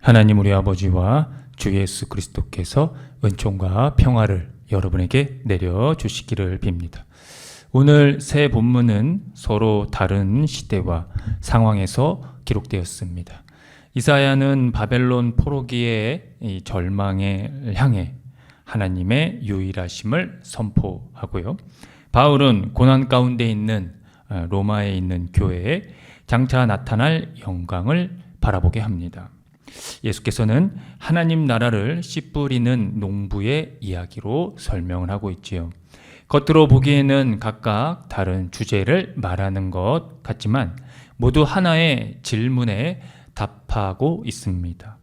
하나님 우리 아버지와 주 예수 그리스도께서 은총과 평화를 여러분에게 내려주시기를 빕니다. 오늘 새 본문은 서로 다른 시대와 상황에서 기록되었습니다. 이사야는 바벨론 포로기의 이 절망을 향해 하나님의 유일하심을 선포하고요. 바울은 고난 가운데 있는 로마에 있는 교회에 장차 나타날 영광을 바라보게 합니다. 예수께서는 하나님 나라를 씨 뿌리는 농부의 이야기로 설명을 하고 있지요. 겉으로 보기에는 각각 다른 주제를 말하는 것 같지만 모두 하나의 질문에 답하고 있습니다.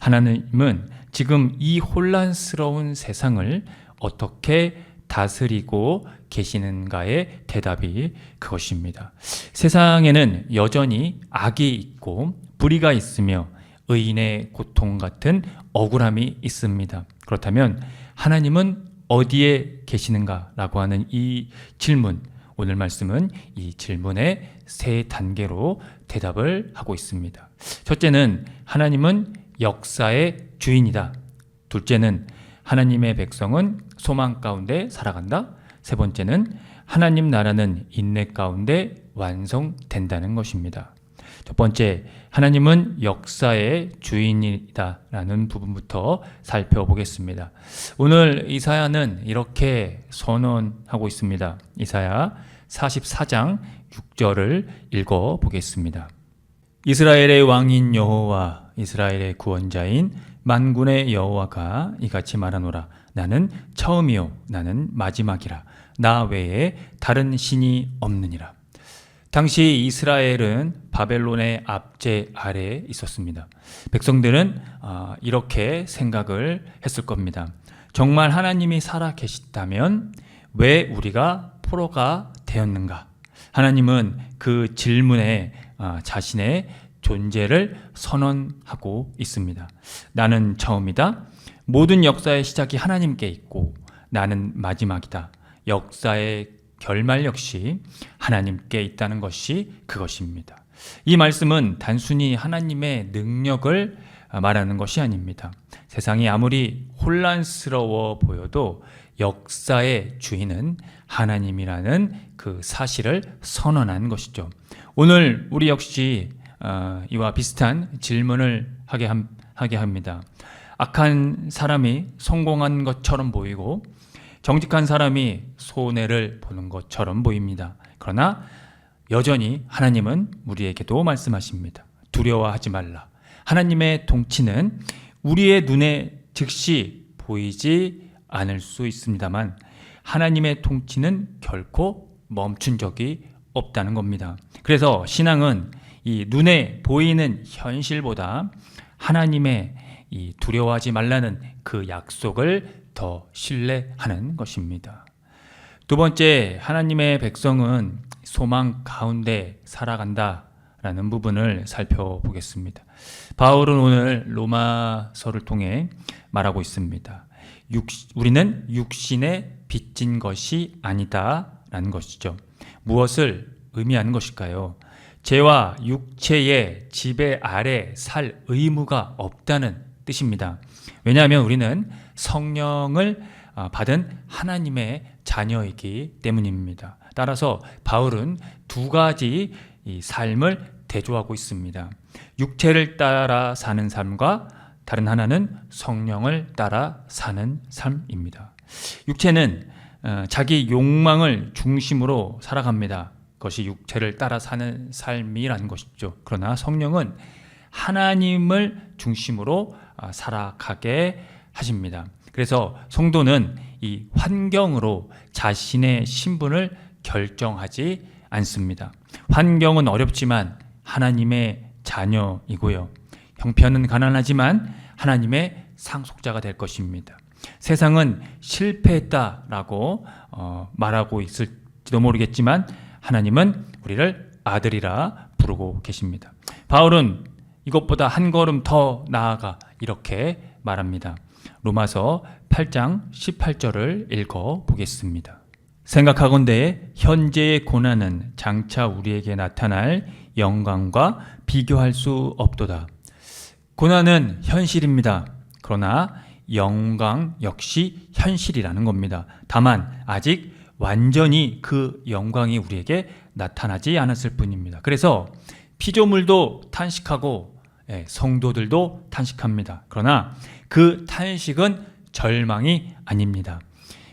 하나님은 지금 이 혼란스러운 세상을 어떻게 다스리고 계시는가의 대답이 그것입니다. 세상에는 여전히 악이 있고 불의가 있으며 의인의 고통 같은 억울함이 있습니다. 그렇다면 하나님은 어디에 계시는가라고 하는 이 질문, 오늘 말씀은 이 질문의 세 단계로 대답을 하고 있습니다. 첫째는 하나님은 역사의 주인이다. 둘째는 하나님의 백성은 소망 가운데 살아간다. 세 번째는 하나님 나라는 인내 가운데 완성된다는 것입니다. 첫 번째, 하나님은 역사의 주인이다라는 부분부터 살펴보겠습니다. 오늘 이사야는 이렇게 선언하고 있습니다. 이사야 44장 6절을 읽어보겠습니다. 이스라엘의 왕인 여호와, 이스라엘의 구원자인 만군의 여호와가 이같이 말하노라. 나는 처음이요 나는 마지막이라. 나 외에 다른 신이 없느니라. 당시 이스라엘은 바벨론의 압제 아래에 있었습니다. 백성들은 이렇게 생각을 했을 겁니다. 정말 하나님이 살아 계시다면 왜 우리가 포로가 되었는가? 하나님은 그 질문에 자신의 존재를 선언하고 있습니다. 나는 처음이다. 모든 역사의 시작이 하나님께 있고 나는 마지막이다. 역사의 결말 역시 하나님께 있다는 것이 그것입니다. 이 말씀은 단순히 하나님의 능력을 말하는 것이 아닙니다. 세상이 아무리 혼란스러워 보여도 역사의 주인은 하나님이라는 그 사실을 선언한 것이죠. 오늘 우리 역시 이와 비슷한 질문을 하게 합니다. 악한 사람이 성공한 것처럼 보이고 정직한 사람이 손해를 보는 것처럼 보입니다. 그러나 여전히 하나님은 우리에게도 말씀하십니다. 두려워하지 말라. 하나님의 통치는 우리의 눈에 즉시 보이지 않을 수 있습니다만 하나님의 통치는 결코 멈춘 적이 없다는 겁니다. 그래서 신앙은 이 눈에 보이는 현실보다 하나님의 이 두려워하지 말라는 그 약속을 더 신뢰하는 것입니다. 두 번째, 하나님의 백성은 소망 가운데 살아간다라는 부분을 살펴보겠습니다. 바울은 오늘 로마서를 통해 말하고 있습니다. 우리는 육신에 빚진 것이 아니다라는 것이죠. 무엇을 의미하는 것일까요? 죄와 육체의 지배 아래 살 의무가 없다는 뜻입니다. 왜냐하면 우리는 성령을 받은 하나님의 자녀이기 때문입니다. 따라서 바울은 두 가지 이 삶을 대조하고 있습니다. 육체를 따라 사는 삶과 다른 하나는 성령을 따라 사는 삶입니다. 육체는 자기 욕망을 중심으로 살아갑니다. 그것이 육체를 따라 사는 삶이라는 것이죠. 그러나 성령은 하나님을 중심으로 살아가게 하십니다. 그래서 성도는 이 환경으로 자신의 신분을 결정하지 않습니다. 환경은 어렵지만 하나님의 자녀이고요. 형편은 가난하지만 하나님의 상속자가 될 것입니다. 세상은 실패했다라고 말하고 있을지도 모르겠지만 하나님은 우리를 아들이라 부르고 계십니다. 바울은 이것보다 한 걸음 더 나아가 이렇게 말합니다. 로마서 8장 18절을 읽어보겠습니다. 생각하건대 현재의 고난은 장차 우리에게 나타날 영광과 비교할 수 없도다. 고난은 현실입니다. 그러나 영광 역시 현실이라는 겁니다. 다만 아직 완전히 그 영광이 우리에게 나타나지 않았을 뿐입니다. 그래서 피조물도 탄식하고 성도들도 탄식합니다. 그러나 그 탄식은 절망이 아닙니다.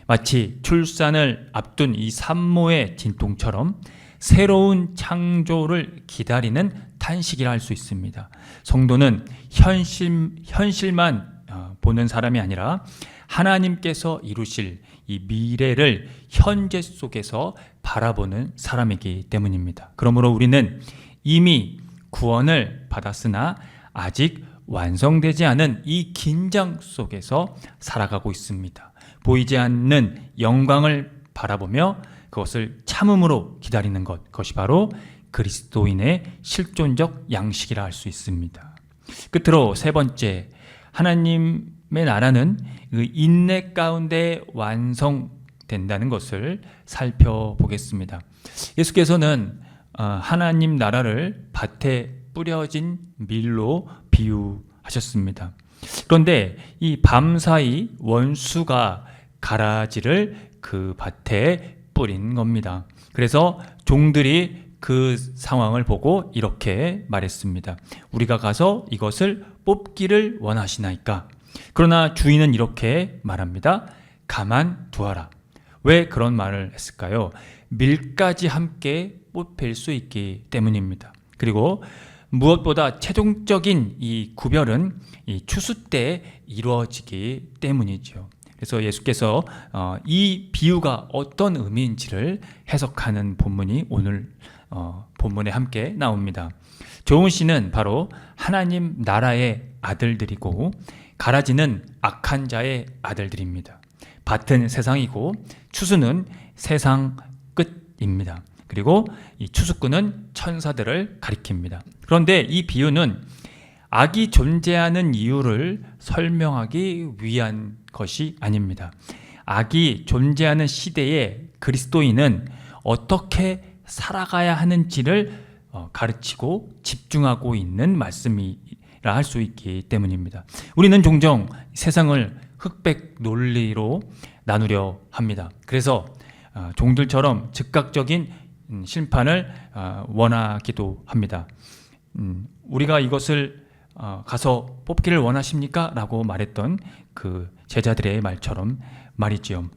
마치 출산을 앞둔 이 산모의 진통처럼 새로운 창조를 기다리는 탄식이라 할 수 있습니다. 성도는 현실만 보는 사람이 아니라 하나님께서 이루실 이 미래를 현재 속에서 바라보는 사람이기 때문입니다. 그러므로 우리는 이미 구원을 받았으나 아직 완성되지 않은 이 긴장 속에서 살아가고 있습니다. 보이지 않는 영광을 바라보며 그것을 참음으로 기다리는 것, 그것이 바로 그리스도인의 실존적 양식이라 할 수 있습니다. 끝으로 세 번째, 하나님의 나라는 그 인내 가운데 완성된다는 것을 살펴보겠습니다. 예수께서는 하나님 나라를 밭에 뿌려진 밀로 비유하셨습니다. 그런데 이 밤사이 원수가 가라지를 그 밭에 뿌린 겁니다. 그래서 종들이 그 상황을 보고 이렇게 말했습니다. 우리가 가서 이것을 뽑기를 원하시나이까? 그러나 주인은 이렇게 말합니다. 가만두어라. 왜 그런 말을 했을까요? 밀까지 함께 뽑힐 수 있기 때문입니다. 그리고 무엇보다 최종적인 이 구별은 이 추수 때 이루어지기 때문이죠. 그래서 예수께서 이 비유가 어떤 의미인지를 해석하는 본문이 오늘 본문에 함께 나옵니다. 좋은 씨는 바로 하나님 나라의 아들들이고 가라지는 악한 자의 아들들입니다. 밭은 세상이고 추수는 세상 끝입니다. 그리고 이 추수꾼은 천사들을 가리킵니다. 그런데 이 비유는 악이 존재하는 이유를 설명하기 위한 것이 아닙니다. 악이 존재하는 시대에 그리스도인은 어떻게 살아가야 하는지를 가르치고 집중하고 있는 말씀이라 할 수 있기 때문입니다. 우리는 종종 세상을 흑백 논리로 나누려 합니다. 그래서 종들처럼 즉각적인 심판을 원하기도 합니다. 우리가 이것을 가서 뽑기를 원하십니까? 라고 말했던 그 제자들의 말처럼 말이지요.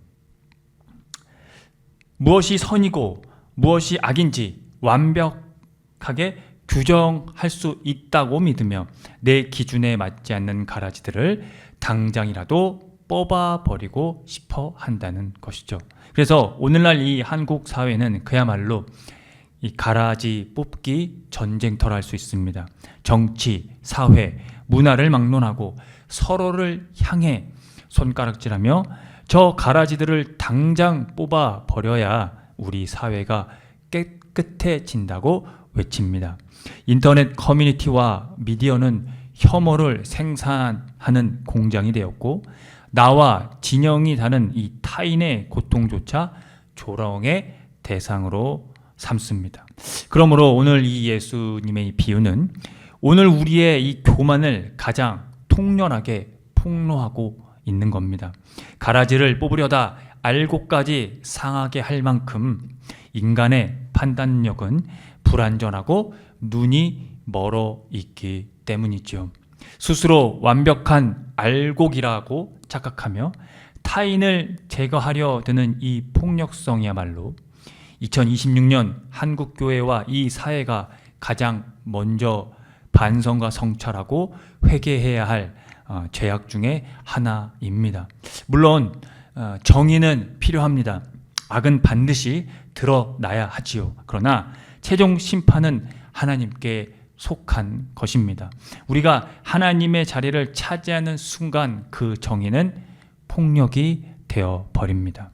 무엇이 선이고 무엇이 악인지 완벽하게 규정할 수 있다고 믿으며 내 기준에 맞지 않는 가라지들을 당장이라도 뽑아버리고 싶어 한다는 것이죠. 그래서 오늘날 이 한국 사회는 그야말로 이 가라지 뽑기 전쟁터라 할 수 있습니다. 정치, 사회, 문화를 막론하고 서로를 향해 손가락질하며 저 가라지들을 당장 뽑아버려야 우리 사회가 깨끗해진다고 외칩니다. 인터넷 커뮤니티와 미디어는 혐오를 생산하는 공장이 되었고 나와 진영이 다른 이 타인의 고통조차 조롱의 대상으로 삼습니다. 그러므로 오늘 이 예수님의 이 비유는 오늘 우리의 이 교만을 가장 통렬하게 폭로하고 있는 겁니다. 가라지를 뽑으려다 알고까지 상하게 할 만큼 인간의 판단력은 불완전하고 눈이 멀어 있기 때문이죠. 스스로 완벽한 알곡이라고 착각하며 타인을 제거하려 드는 이 폭력성이야말로 2026년 한국교회와 이 사회가 가장 먼저 반성과 성찰하고 회개해야 할 죄악 중에 하나입니다. 물론 정의는 필요합니다. 악은 반드시 드러나야 하지요. 그러나 최종 심판은 하나님께 속한 것입니다. 우리가 하나님의 자리를 차지하는 순간 그 정의는 폭력이 되어 버립니다.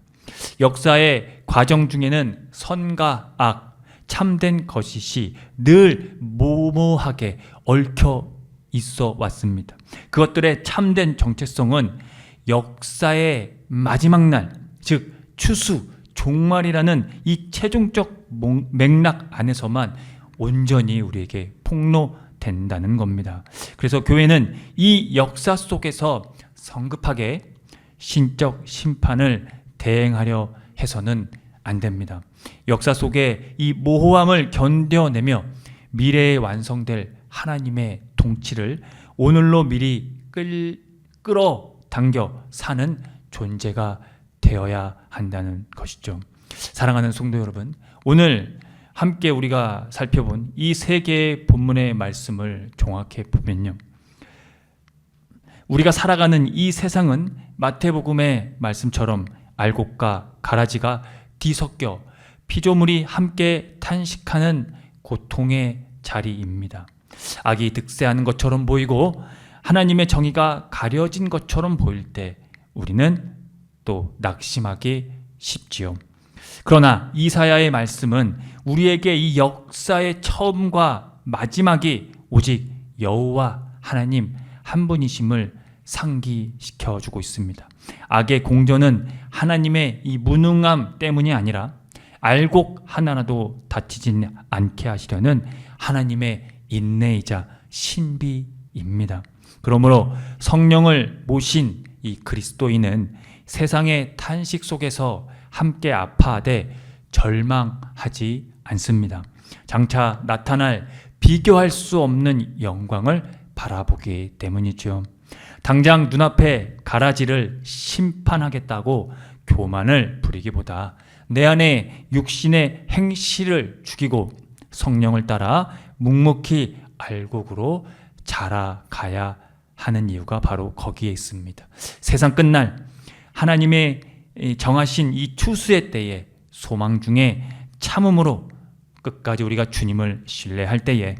역사의 과정 중에는 선과 악, 참된 거짓이 늘 모모하게 얽혀 있어 왔습니다. 그것들의 참된 정체성은 역사의 마지막 날, 즉 추수, 종말이라는 이 최종적 맥락 안에서만 온전히 우리에게 폭로될 된다는 겁니다. 그래서 교회는 이 역사 속에서 성급하게 신적 심판을 대행하려 해서는 안 됩니다. 역사 속에 이 모호함을 견뎌내며 미래에 완성될 하나님의 통치를 오늘로 미리 끌어당겨 사는 존재가 되어야 한다는 것이죠. 사랑하는 성도 여러분, 오늘 함께 우리가 살펴본 이 세 개의 본문의 말씀을 종합해 보면요, 우리가 살아가는 이 세상은 마태복음의 말씀처럼 알곡과 가라지가 뒤섞여 피조물이 함께 탄식하는 고통의 자리입니다. 악이 득세하는 것처럼 보이고 하나님의 정의가 가려진 것처럼 보일 때 우리는 또 낙심하기 쉽지요. 그러나 이사야의 말씀은 우리에게 이 역사의 처음과 마지막이 오직 여호와 하나님 한 분이심을 상기시켜 주고 있습니다. 악의 공전은 하나님의 이 무능함 때문이 아니라 알곡 하나라도 다치지 않게 하시려는 하나님의 인내이자 신비입니다. 그러므로 성령을 모신 이 그리스도인은 세상의 탄식 속에서 함께 아파하되 절망하지 않습니다. 장차 나타날 비교할 수 없는 영광을 바라보기 때문이죠. 당장 눈앞에 가라지를 심판하겠다고 교만을 부리기보다 내 안에 육신의 행실을 죽이고 성령을 따라 묵묵히 알곡으로 자라가야 하는 이유가 바로 거기에 있습니다. 세상 끝날 하나님의 정하신 이 추수의 때에 소망 중에 참음으로 끝까지 우리가 주님을 신뢰할 때에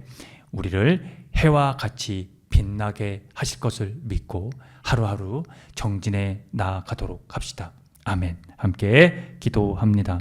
우리를 해와 같이 빛나게 하실 것을 믿고 하루하루 정진해 나아가도록 합시다. 아멘. 함께 기도합니다.